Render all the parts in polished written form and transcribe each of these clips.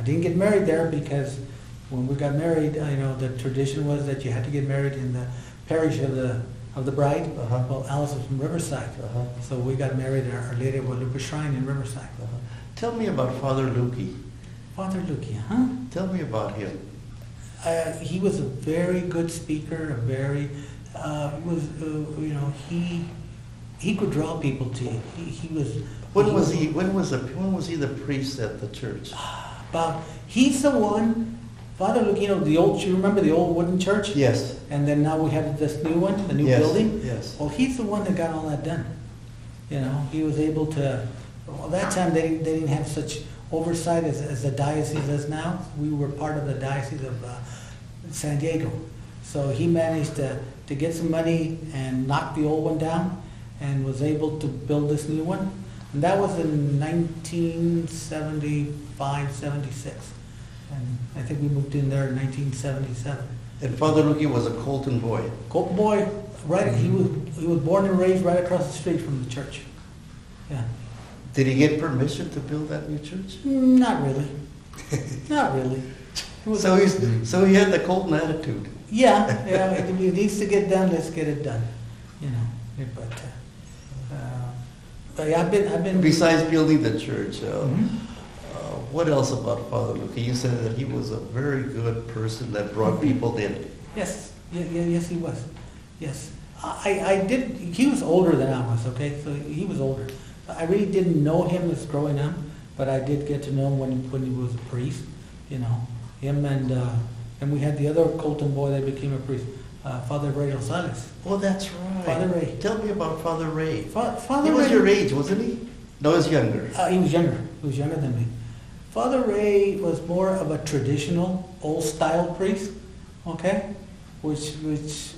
didn't get married there because when we got married, the tradition was that you had to get married in the parish of the bride. Well, Alice was from Riverside, so we got married at Our Lady of Guadalupe Shrine in Riverside. Tell me about Father Lukey. Father Lukey, huh? Tell me about him. He was a very good speaker. He could draw people to you. He was. When was he the priest at the church? He's the one, Father Lukey. You remember the old wooden church? Yes. And then now we have this new one, the new building. Yes. Well, he's the one that got all that done. He was able to. Well, that time they didn't have such oversight as the diocese is now. We were part of the diocese of San Diego, so he managed to get some money and knock the old one down, and was able to build this new one. And that was in 1975, 76. And I think we moved in there in 1977. And Father Lukey was a Colton boy. Colton boy, right? He was born and raised right across the street from the church. Yeah. Did he get permission to build that new church? Not really. Not really. So he had the Colton attitude. Yeah. If it needs to get done, let's get it done. But I've been. Besides building the church, what else about Father Lukey? You said that he was a very good person that brought people in. Yes. Yes, he was. Yes. I did. He was older than I was. Okay, so he was older. I really didn't know him as growing up, but I did get to know him when he was a priest. Him and we had the other Colton boy that became a priest, Father Ray Rosales. Oh, that's right. Father Ray. Tell me about Father Ray. Father He was Ray, your age, wasn't he? No, he was younger. He was younger. He was younger than me. Father Ray was more of a traditional, old-style priest, okay, which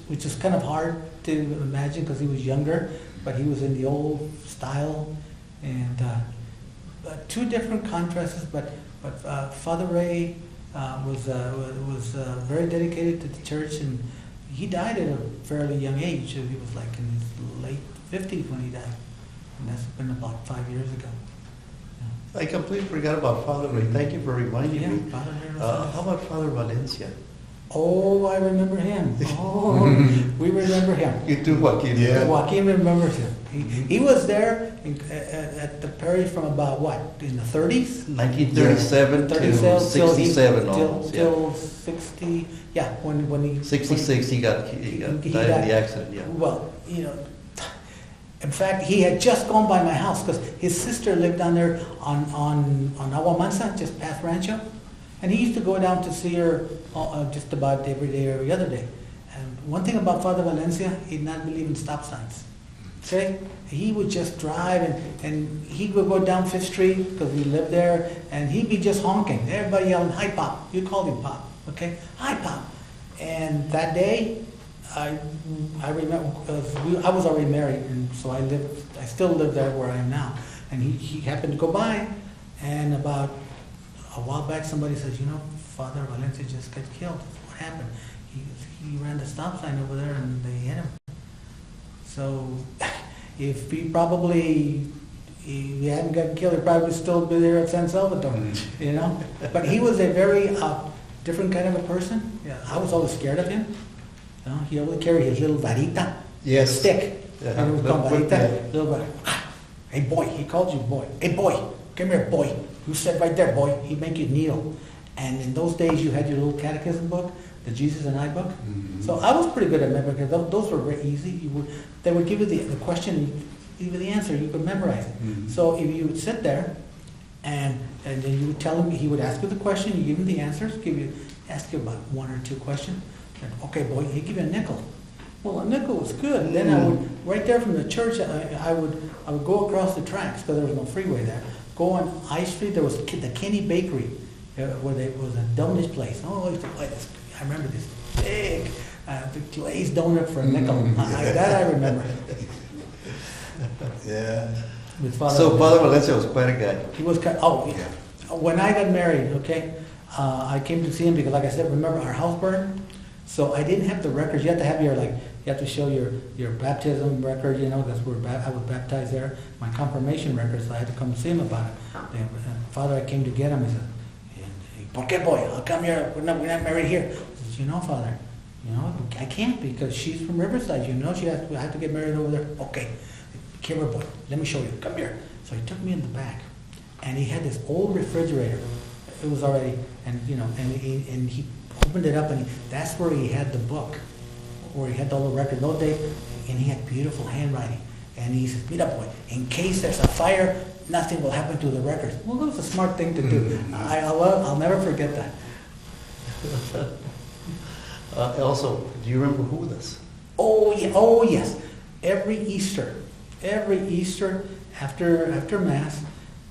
is kind of hard to imagine because he was younger, but he was in the old style, and two different contrasts. But Father Ray was very dedicated to the church, and he died at a fairly young age. He was like in his late 50s when he died, and that's been about 5 years ago. I completely forgot about Father Ray. Thank you for reminding me. Father Ray. How about Father Valencia? Oh, I remember him. Oh, we remember him. You too, Joaquin. Yeah. Joaquin remembers him. He was there at the parish from about what, in the 30s? 1937 to 67 almost. Till 60, yeah, when he... 66 he died in the accident, yeah. Well, in fact, he had just gone by my house because his sister lived down there on Agua Mansa, just past Rancho. And he used to go down to see her just about every day or every other day. And one thing about Father Valencia, he did not believe in stop signs. Okay? He would just drive, and he would go down 5th Street because we lived there, and he'd be just honking. Everybody yelling, "Hi, Pop." You called him Pop, okay? "Hi, Pop." And that day, I remember, because I was already married, and so I still live there where I am now. And he happened to go by, and about a while back somebody says, Father Valencia just got killed. What happened? He ran the stop sign over there and they hit him. So if he hadn't gotten killed, he'd probably still be there at San Salvador, But he was a very different kind of a person. Yeah, I was always scared of him. He always carried his little varita, stick. Yeah. It was called varita. Little varita. Hey boy, he called you boy. Hey boy, come here boy. You sit right there, boy. He'd make you kneel. And in those days, you had your little catechism book, the Jesus and I book. Mm-hmm. So I was pretty good at memorizing because those were very easy. They would give you the question, give you the answer, you could memorize it. Mm-hmm. So if you would sit there, and then you would tell him, he would ask you the question, you give him the answers, ask you about 1 or 2 questions. And, okay, boy, he'd give you a nickel. Well, a nickel was good. And then I would, right there from the church, I would go across the tracks because there was no freeway there. Go on I Street, there was the Kenny Bakery, where there was a donut place. Oh, I used to buy this. I remember this big the glazed donut for a nickel. That I remember. Yeah. Father Valencia was quite a guy. He was when I got married, okay, I came to see him because, like I said, remember our house burned? So I didn't have the records. You have to have you have to show your baptism record, that's where I was baptized there. My confirmation record, so I had to come see him about it. And Father, I came to get him, and he ¿Por qué, boy? How come we're not married here? I said, Father, I can't because she's from Riverside. She had to get married over there. Okay, come here, boy. Let me show you. Come here. So he took me in the back, and he had this old refrigerator. It was already, and he opened it up, and that's where he had the book, where he had all the records. Those days, and he had beautiful handwriting. And he says, "Mira, boy, in case there's a fire, nothing will happen to the records." Well, that was a smart thing to do. I'll never forget that. Also, do you remember Judas? Oh, yeah, oh yes. Every Easter after Mass,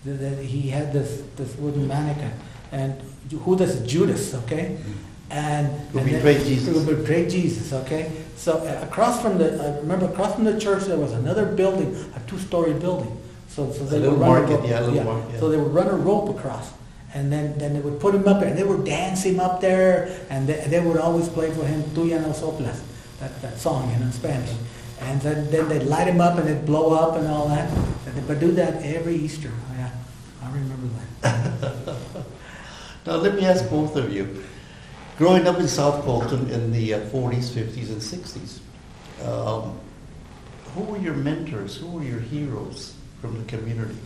he had this wooden mannequin, and Judas, okay? And who betrayed Jesus. Who betrayed Jesus, okay? So across from the church there was another building, a 2-story building. So they would run a rope. So they would run a rope across, and then they would put him up there, and they would dance him up there, and they would always play for him "Tú ya no soplas," that song in Spanish. And then they'd light him up and it'd blow up and all that. But do that every Easter. Yeah, I remember that. Now let me ask both of you. Growing up in South Colton in the 40s, 50s, and 60s, who were your mentors? Who were your heroes from the community?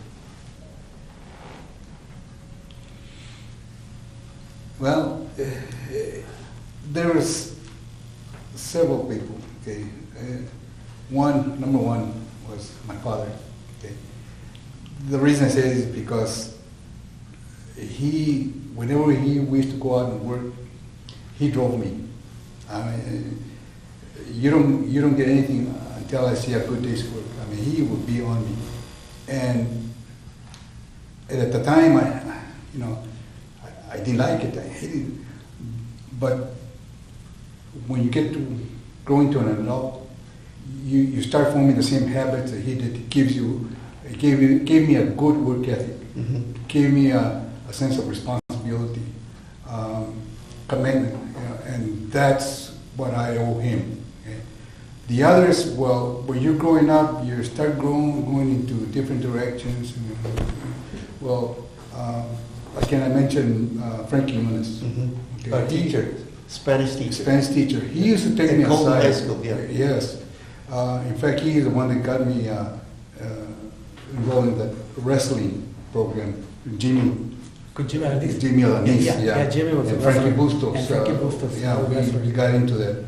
Well, there was several people. Okay, number one was my father. Okay, the reason I say this is because whenever we used to go out and work, he drove me. I mean, you don't get anything until I see a good day's work. I mean, he would be on me, and at the time, I didn't like it. I hated it. But when you get to growing to an adult, you start forming the same habits that he did. It gave me a good work ethic. Mm-hmm. It gave me a sense of responsibility, commitment, and that's what I owe him. Okay? The others, well, when you're growing up, you start going into different directions. Well, again, I mentioned Frankie Nunes. Mm-hmm. Okay? Our teacher, Spanish teacher. He used to take me Colton aside. High School, yeah. Yes. In fact, he is the one that got me enrolled in the wrestling program. Jimmy Alanis, Yeah, Jimmy was and a Frankie wrestler. Bustos. And Frankie Bustos. Yeah, we got into that.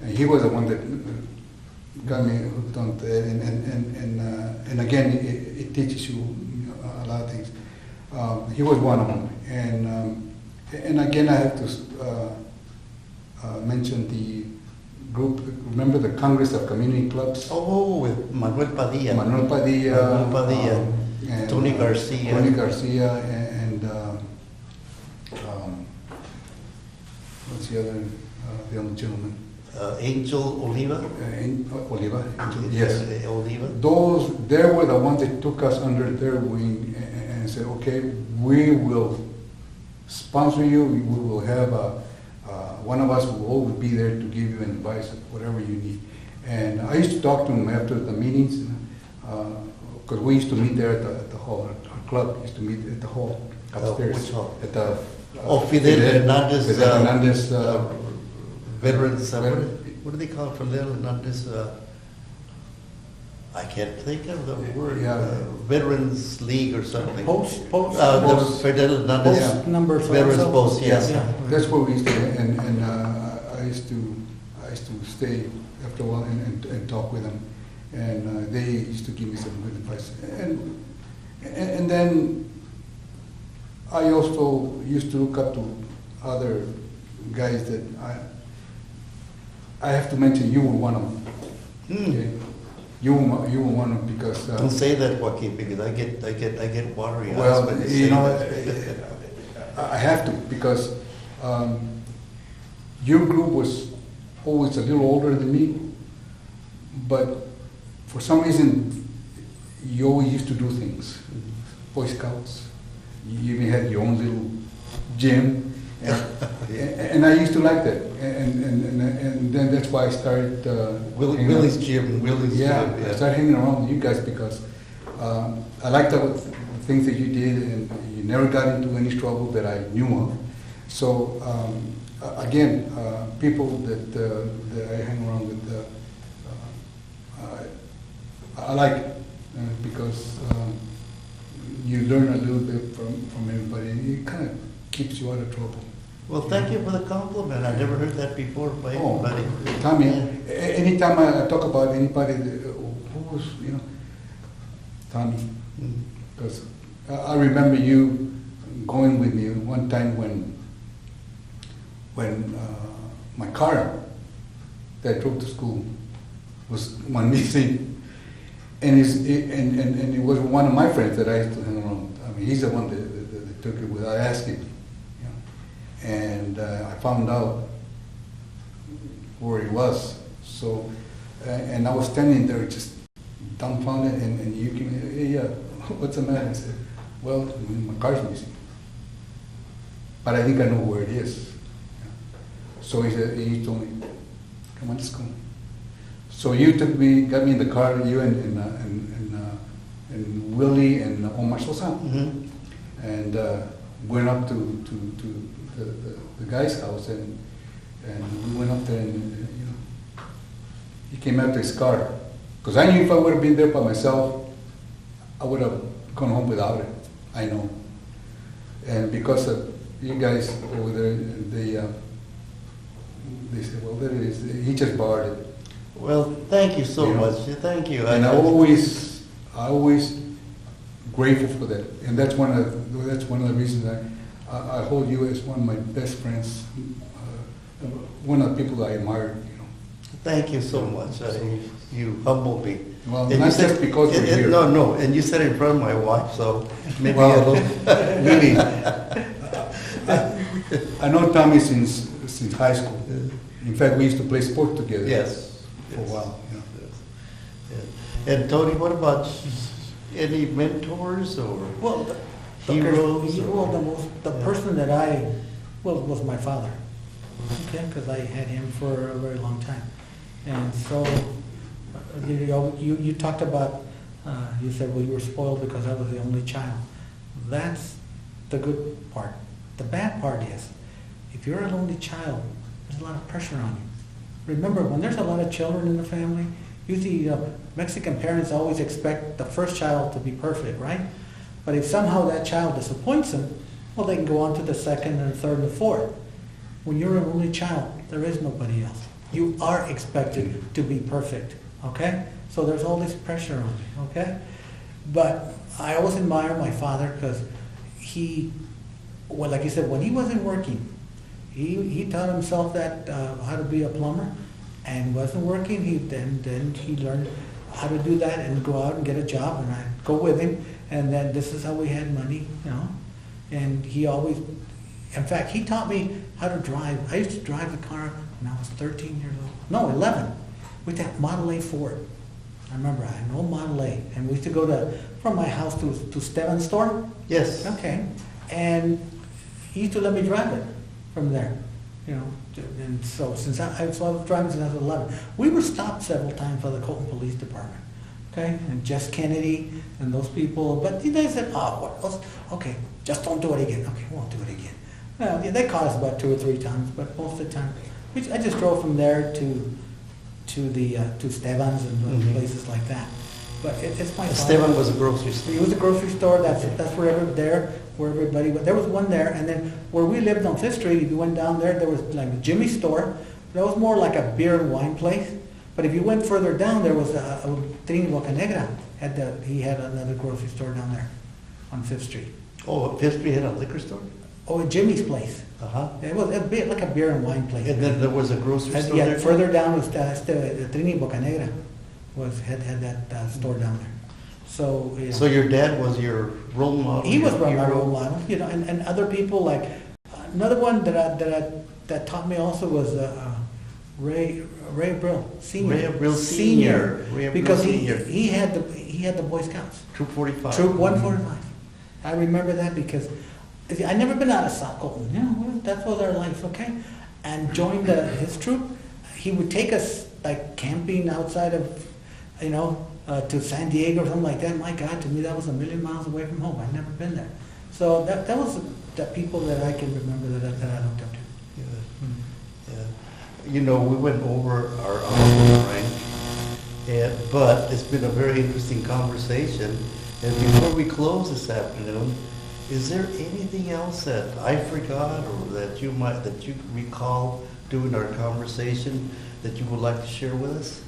And he was the one that got me hooked on that. And again, it teaches you a lot of things. He was one of them. And again, I have to mention the group. Remember the Congress of Community Clubs? Oh, with Manuel Padilla. And Tony Garcia. And what's the other young gentleman? Angel Oliva. Oliva. Angel, Yes. Oliva. They were the ones that took us under their wing and said, okay, we will sponsor you. We will have one of us will always be there to give you advice, whatever you need. And I used to talk to him after the meetings, because we used to meet there at the hall. Our club used to meet at the hall upstairs. Which hall? At the Fidel Hernandez. Fidel Hernandez. Veterans. What do they call it? Fidel Hernandez. I can't think of the word. Yeah. Veterans League or something. Post. The Fidel Hernandez. Post number. Veterans Post. Yes. Yeah. That's where we used to, and I used to stay after a while and talk with them, and they used to give me some good advice. And then I also used to look up to other guys that I have to mention. You were one of them. Okay? You were one of them because. Don't say that, Joaquin, because I get watery eyes. Well, when you say know, that. I have to because your group was always a little older than me, but for some reason you always used to do things. Boy Scouts, you even had your own little gym, and I used to like that, and then that's why I started. Willie's gym. I started hanging around with you guys because I liked the things that you did, and you never got into any trouble that I knew of. So again, people that I hang around with, I like because you learn a little bit from everybody, and it kind of keeps you out of trouble. Well, thank you for the compliment. I never heard that before by anybody. Tommy, anytime I talk about anybody who was, Tommy, because I remember you going with me one time when my car that I drove to school went missing, and it was one of my friends that I used to hang around. I mean, he's the one that took it without asking. And I found out where he was. So, and I was standing there just dumbfounded, and you came, hey, yeah, what's the matter? I said, well, my car's missing. But I think I know where it is. So he told me, come on, let's go. So you got me in the car, you and Willie and Omar Sosa, and went up to the guy's house, and we went up there, and he came out to his car, because I knew if I would have been there by myself, I would have gone home without it. I know, and because of you guys over there, they said, well, there it is. He just borrowed it. Well, thank you so much. Thank you. And I always grateful for that, and that's one of the reasons I hold you as one of my best friends, one of the people that I admire. Thank you so much. You humble me. Well, and not just because we're here. No, and you said it in front of my wife, so maybe really. I know Tommy since high school. In fact, we used to play sport together. Yes. For a while. Yes. And Tony, what about any mentors or heroes? The person that was my father. Okay, because I had him for a very long time, and so you talked about. You said, well, you were spoiled because I was the only child. That's the good part. The bad part is, if you're an only child, there's a lot of pressure on you. Remember, when there's a lot of children in the family, usually Mexican parents always expect the first child to be perfect, right? But if somehow that child disappoints them, well, they can go on to the second and third and fourth. When you're an only child, there is nobody else. You are expected to be perfect, okay? So there's all this pressure on you, okay? But I always admire my father because like you said, when he wasn't working, he taught himself that how to be a plumber, and wasn't working. Then he learned how to do that and go out and get a job, and I'd go with him, and then this is how we had money, And he always, in fact, he taught me how to drive. I used to drive the car when I was 13 years old. No, 11. With that Model A Ford. I remember I had an old Model A, and we used to go from my house to Steven's store. Yes. Okay, and he used to let me drive it from there, And so I was driving since I was 11. We were stopped several times by the Colton Police Department. Okay, and Jess Kennedy and those people, but they said, "Oh, what else? Okay, just don't do it again." Okay, we won't do it again. Well, yeah, they caught us about 2 or 3 times, but most of the time, I just drove from there to Stevan's and places like that. But it's my father. Esteban was a grocery store. It was a grocery store. That's where everybody went. There was one there, and then where we lived on 5th Street, if you went down there was like a Jimmy's store. That was more like a beer and wine place. But if you went further down, there was a Trini Bocanegra. He had another grocery store down there on 5th Street. Oh, 5th Street had a liquor store? Oh, Jimmy's place. Uh-huh. It was like a beer and wine place. And then there was a grocery store there? Further down was Trini Bocanegra. Had that store down there. So So your dad was your role model? He was my role model, and other people like another one that taught me also was Ray Abril Senior. Ray Abril Senior. Because he had the Boy Scouts. Troop 45. Troop 145. I remember that because I never been out of South Colton. That was our life, okay? And joined his troop. He would take us like camping outside of, to San Diego or something like that. My God, to me that was a million miles away from home. I'd never been there. So that was the people that I can remember that I looked up to. Yeah. Yeah. You know, we went over our hour, Frank, but it's been a very interesting conversation. And before we close this afternoon, is there anything else that I forgot or that you recall during our conversation that you would like to share with us?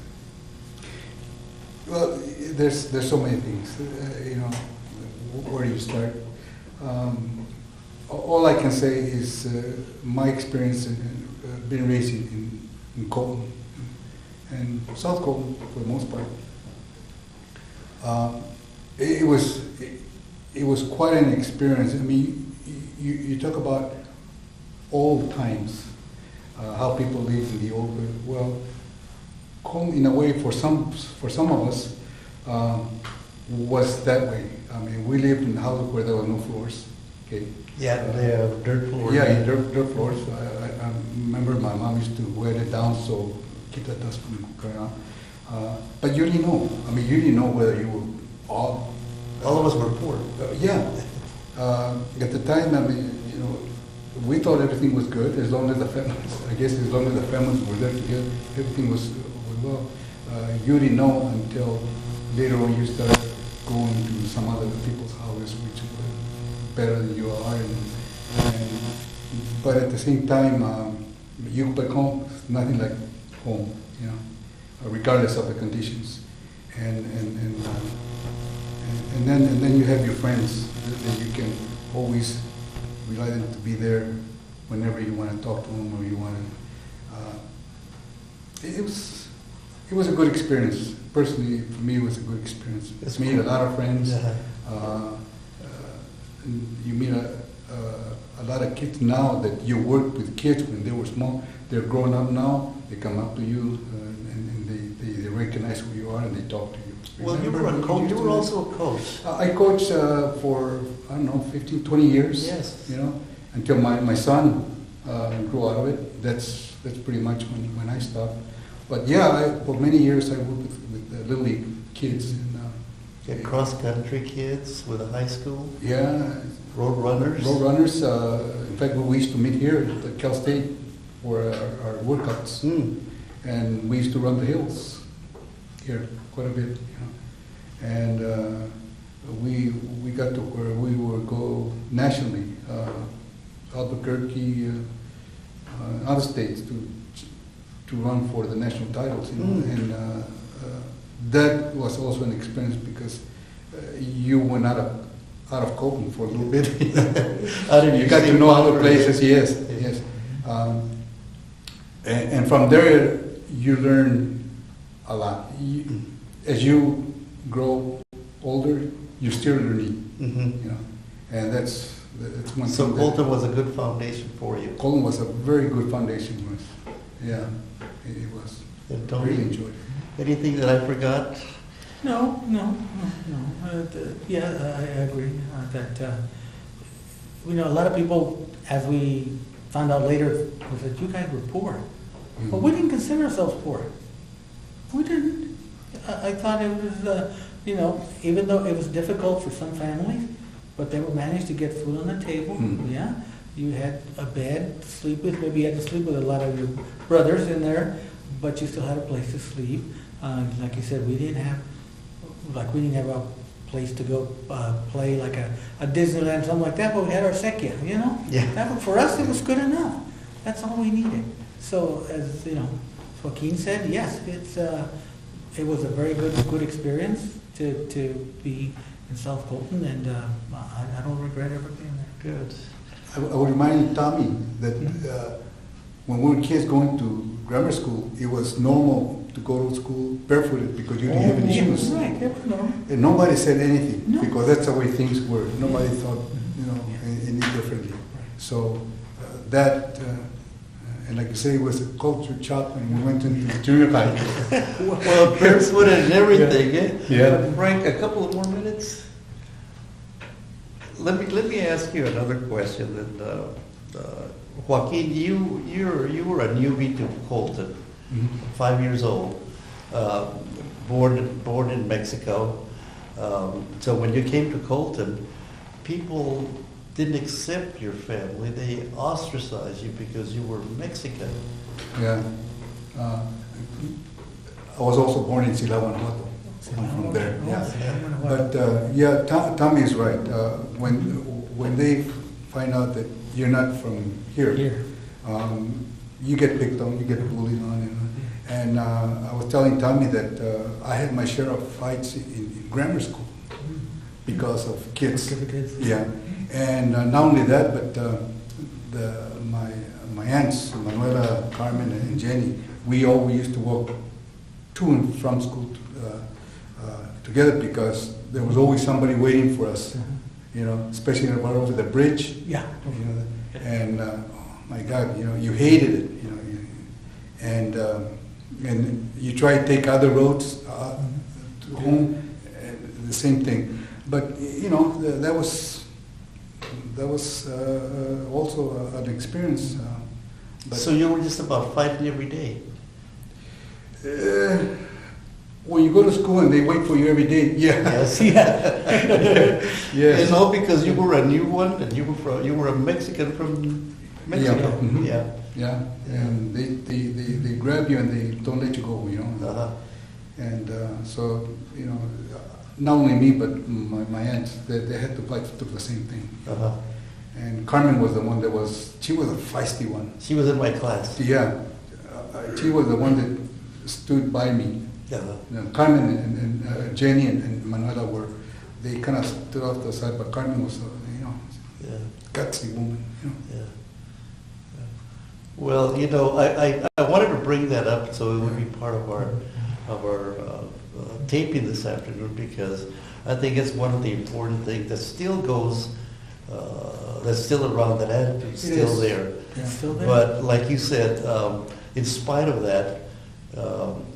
Well, there's so many things. You know, where do you start? All I can say is my experience in being raised in Colton and South Colton for the most part. It was quite an experience. I mean, you talk about old times, how people lived in the old way. Well, Colton, in a way, for some of us, was that way. I mean, we lived in houses where there were no floors. Okay. Yeah, they have dirt floors. Yeah, dirt floors. I remember my mom used to wet it down so keep the dust from going on. But you didn't know. I mean, you didn't know whether you were all of us were poor. Yeah. At the time, I mean, you know, we thought everything was good as long as the families. I guess as long as the families were there together, everything was well. You didn't know until later on you started going to some other people's houses, which were better than you are. But at the same time, you go back home, it's nothing like home, you know, regardless of the conditions. And then you have your friends that you can always rely on to be there whenever you want to talk to them or you want to. It was a good experience. Personally, for me, it was a good experience. It's made a lot of friends. Yeah. You meet a lot of kids now that you worked with kids when they were small. They're grown up now. They come up to you and they recognize who you are and they talk to you. Well, you were a coach. You were also a coach. I coached for, I don't know, 15, 20 years. Yes. You know, until my son grew out of it. That's pretty much when I stopped. But yeah, for many years I worked with Little League kids. And, cross-country kids with a high school? Yeah. Road runners? Road runners. In fact, we used to meet here at Cal State for our workouts. And we used to run the hills here quite a bit, you know. And we got to where we would go nationally, Albuquerque, other states to run for the national titles, you know. And that was also an experience because you went out of Colton for a little bit. You got to know other places. Yes. And from there you learn a lot. As you grow older, you're still learning. You know, and that's one thing. So Colton was a good foundation for you. Colton was a very good foundation for us. Yeah, it was. And Tony, really enjoyed it. Anything that I forgot? No. Yeah, I agree that you know, a lot of people, as we found out later, was that you guys were poor. But we didn't consider ourselves poor. We didn't. I thought it was, you know, even though it was difficult for some families, but they would manage to get food on the table. Yeah, you had a bed to sleep with. Maybe you had to sleep with a lot of your brothers in there, but you still had a place to sleep. Like you said, we didn't have a place to go play like a Disneyland, something like that, but we had our sequia, you know? Yeah. That, for us, it was good enough. That's all we needed. So, as you know, Joaquín said, yes, it was a very good experience to be in South Colton, and I don't regret ever being there. Good. I would remind Tommy that when we were kids going to grammar school, it was normal to go to school barefooted because you didn't have any shoes. Right, that was normal. And nobody said anything No. because that's the way things were. Nobody thought, you know, any differently. So and like you say, it was a culture shock when we went into junior high. Well, barefoot and everything, Yeah. Frank, a couple of more minutes. Let me ask you another question. And Joaquín, you were a newbie to Colton, 5 years old, born in Mexico. So when you came to Colton, people didn't accept your family. They ostracized you because you were Mexican. Yeah. I was also born in Silahuanahuato. I'm from there. Yeah. But yeah, Tommy is right. When they find out that you're not from here, you get picked on, you get bullied on, and I was telling Tommy that I had my share of fights in grammar school because of kids. Yeah, and not only that, but my aunts, Manuela, Carmen, and Jenny, we used to walk to and from school together because there was always somebody waiting for us. You know, especially right over the bridge. Yeah. You know, and oh my God, you know, you hated it. You know, and you try to take other roads to home, and the same thing. But you know, that was also an experience. But So you were just about fighting every day. when you go to school and they wait for you every day, yeah. Yes. Yes. And all because you were a new one, and you were a Mexican from Mexico. Yeah. Mhm. Yeah. Yeah, and they grab you and they don't let you go, you know. Uh-huh. And so, you know, not only me, but my aunts, they had to fight through the same thing. Uh-huh. And Carmen was the one she was a feisty one. She was in my class. Yeah, she was the one that stood by me. Uh-huh. You know, Carmen and Jenny and Manuela they kind of stood off to the side, but Carmen was, you know, Yeah. gutsy woman, you know. Yeah. Well, you know, I wanted to bring that up so it would be part of our taping this afternoon, because I think it's one of the important things that still goes, that's still around, that attitude's still there. It's still there. But like you said, in spite of that,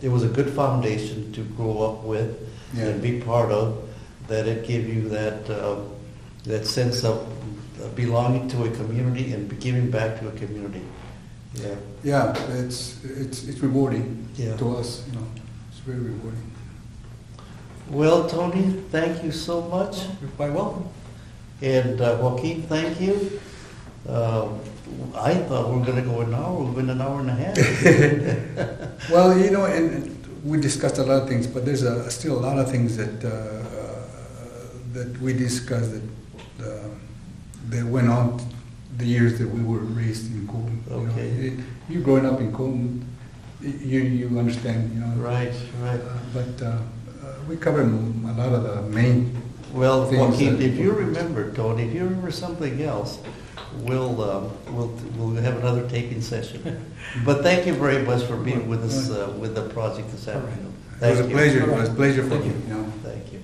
it was a good foundation to grow up with and be part of, that it gave you that sense of belonging to a community and giving back to a community. Yeah. Yeah, it's rewarding Yeah. to us, you know. It's very rewarding. Well, Tony, thank you so much. You're quite welcome. And Joaquin, thank you. I thought we were going to go an hour. We've been an hour and a half. Well, you know, and we discussed a lot of things, but there's still a lot of things that we discussed that went on the years that we were raised in Colton. Okay. You growing up in Colton, you understand, you know. Right. But we covered a lot of the main. Well, things Joaquin, that- if you remember, Tony, if you remember something else, we'll have another taping session. But thank you very much for being with us with the project this afternoon. It was a Thank you. pleasure. It was a pleasure for Thank me. you. You know. Thank you.